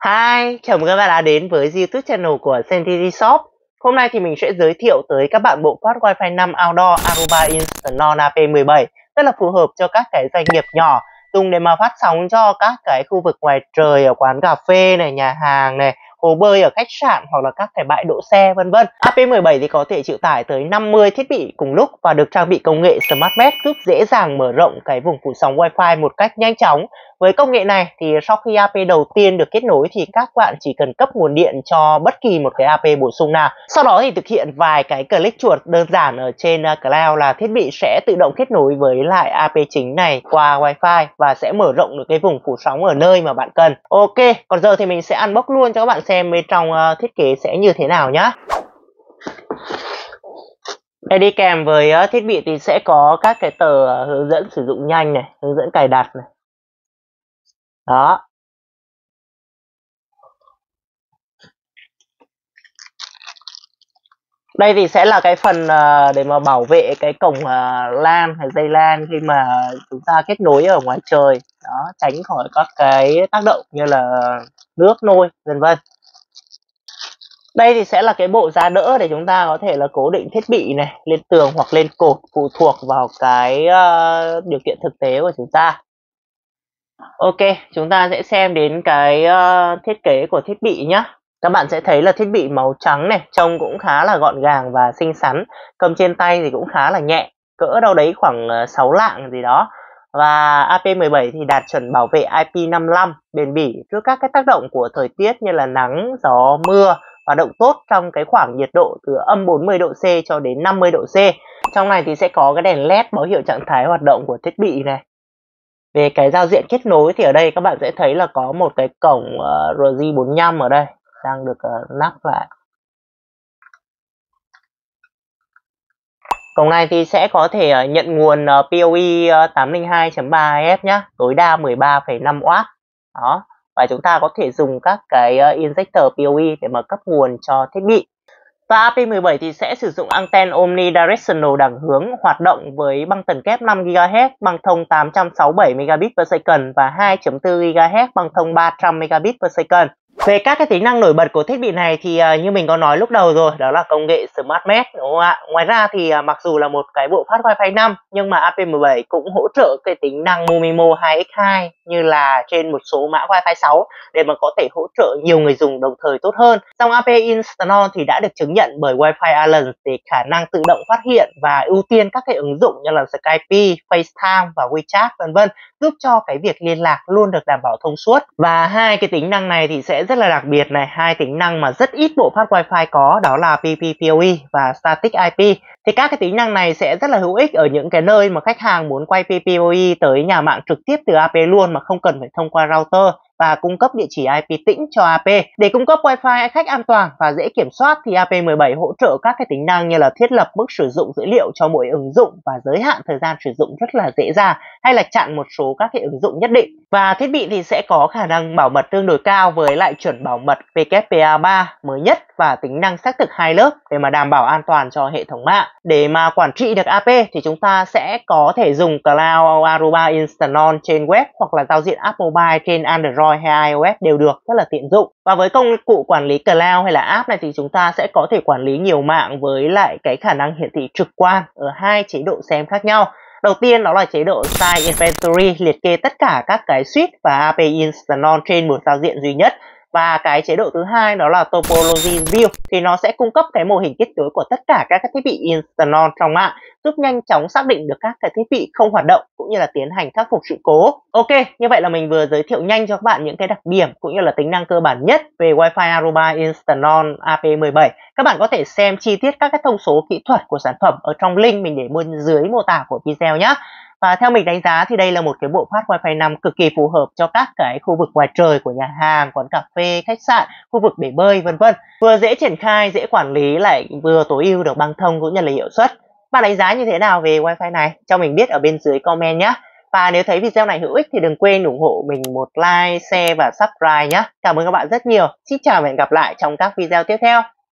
Hi, chào mừng các bạn đã đến với YouTube channel của Sentity Shop. Hôm nay thì mình sẽ giới thiệu tới các bạn bộ phát Wi-Fi 5 Outdoor Aruba Instanon AP17, rất là phù hợp cho các cái doanh nghiệp nhỏ dùng để mà phát sóng cho các cái khu vực ngoài trời ở quán cà phê này, nhà hàng này, hồ bơi ở khách sạn hoặc là các cái bãi đỗ xe vân vân. AP17 thì có thể chịu tải tới 50 thiết bị cùng lúc và được trang bị công nghệ Smart Mesh giúp dễ dàng mở rộng cái vùng phủ sóng Wi-Fi một cách nhanh chóng. Với công nghệ này thì sau khi AP đầu tiên được kết nối thì các bạn chỉ cần cấp nguồn điện cho bất kỳ một cái AP bổ sung nào. Sau đó thì thực hiện vài cái click chuột đơn giản ở trên cloud là thiết bị sẽ tự động kết nối với lại AP chính này qua Wi-Fi và sẽ mở rộng được cái vùng phủ sóng ở nơi mà bạn cần. Ok, còn giờ thì mình sẽ unbox luôn cho các bạn xem bên trong thiết kế sẽ như thế nào nhá. Đây, đi kèm với thiết bị thì sẽ có các cái tờ hướng dẫn sử dụng nhanh này, hướng dẫn cài đặt này. Đó. Đây thì sẽ là cái phần để mà bảo vệ cái cổng LAN hay dây LAN khi mà chúng ta kết nối ở ngoài trời. Đó, tránh khỏi các cái tác động như là nước, nôi, vân vân. Đây thì sẽ là cái bộ giá đỡ để chúng ta có thể là cố định thiết bị này lên tường hoặc lên cột, phụ thuộc vào cái điều kiện thực tế của chúng ta. Ok, chúng ta sẽ xem đến cái thiết kế của thiết bị nhé. Các bạn sẽ thấy là thiết bị màu trắng này, trông cũng khá là gọn gàng và xinh xắn. Cầm trên tay thì cũng khá là nhẹ, cỡ đâu đấy khoảng 6 lạng gì đó. Và AP17 thì đạt chuẩn bảo vệ IP55, bền bỉ trước các cái tác động của thời tiết như là nắng, gió, mưa, hoạt động tốt trong cái khoảng nhiệt độ từ âm 40 độ C cho đến 50 độ C. Trong này thì sẽ có cái đèn LED báo hiệu trạng thái hoạt động của thiết bị này. Về cái giao diện kết nối thì ở đây các bạn sẽ thấy là có một cái cổng RJ45 ở đây đang được nắp lại. Cổng này thì sẽ có thể nhận nguồn PoE 802.3 AF nhé, tối đa 13,5W. Đó, và chúng ta có thể dùng các cái injector PoE để mà cấp nguồn cho thiết bị. Và AP17 thì sẽ sử dụng anten omnidirectional đẳng hướng hoạt động với băng tần kép 5 GHz, băng thông 867 Mbps và 2.4 GHz băng thông 300 Mbps. Về các cái tính năng nổi bật của thiết bị này thì như mình có nói lúc đầu rồi, đó là công nghệ Smart Mesh, đúng không ạ? Ngoài ra thì mặc dù là một cái bộ phát Wi-Fi 5 nhưng mà AP17 cũng hỗ trợ cái tính năng MoMeMo 2x2 như là trên một số mã Wi-Fi 6 để mà có thể hỗ trợ nhiều người dùng đồng thời tốt hơn. Trong AP Instanon thì đã được chứng nhận bởi Wi-Fi Alliance để khả năng tự động phát hiện và ưu tiên các cái ứng dụng như là Skype, FaceTime và WeChat vân vân, giúp cho cái việc liên lạc luôn được đảm bảo thông suốt. Và hai cái tính năng này thì sẽ rất là đặc biệt này, hai tính năng mà rất ít bộ phát Wi-Fi có, đó là PPPoE và Static IP. Thì các cái tính năng này sẽ rất là hữu ích ở những cái nơi mà khách hàng muốn quay PPPoE tới nhà mạng trực tiếp từ AP luôn mà không cần phải thông qua router và cung cấp địa chỉ IP tĩnh cho AP. Để cung cấp Wi-Fi khách an toàn và dễ kiểm soát thì AP17 hỗ trợ các cái tính năng như là thiết lập mức sử dụng dữ liệu cho mỗi ứng dụng và giới hạn thời gian sử dụng rất là dễ dàng, hay là chặn một số các cái ứng dụng nhất định. Và thiết bị thì sẽ có khả năng bảo mật tương đối cao với lại chuẩn bảo mật WPA3 mới nhất và tính năng xác thực 2 lớp để mà đảm bảo an toàn cho hệ thống mạng. Để mà quản trị được AP thì chúng ta sẽ có thể dùng Cloud Aruba Instanon trên web hoặc là giao diện app mobile trên Android hay iOS đều được, rất là tiện dụng. Và với công cụ quản lý Cloud hay là app này thì chúng ta sẽ có thể quản lý nhiều mạng với lại cái khả năng hiển thị trực quan ở hai chế độ xem khác nhau. Đầu tiên đó là chế độ Site Inventory, liệt kê tất cả các cái suite và AP Instanon trên một giao diện duy nhất. Và cái chế độ thứ hai đó là Topology View, thì nó sẽ cung cấp cái mô hình kết nối của tất cả các thiết bị Instanon trong mạng, giúp nhanh chóng xác định được các cái thiết bị không hoạt động cũng như là tiến hành khắc phục sự cố. Ok, như vậy là mình vừa giới thiệu nhanh cho các bạn những cái đặc điểm cũng như là tính năng cơ bản nhất về Wi-Fi Aruba Instanon AP17. Các bạn có thể xem chi tiết các cái thông số kỹ thuật của sản phẩm ở trong link mình để bên dưới mô tả của video nhé. Và theo mình đánh giá thì đây là một cái bộ phát Wi-Fi 5 cực kỳ phù hợp cho các cái khu vực ngoài trời của nhà hàng, quán cà phê, khách sạn, khu vực bể bơi vân vân. Vừa dễ triển khai, dễ quản lý lại vừa tối ưu được băng thông cũng như là hiệu suất. Bạn đánh giá như thế nào về Wi-Fi này? Cho mình biết ở bên dưới comment nhé. Và nếu thấy video này hữu ích thì đừng quên ủng hộ mình một like, share và subscribe nhé. Cảm ơn các bạn rất nhiều. Xin chào và hẹn gặp lại trong các video tiếp theo.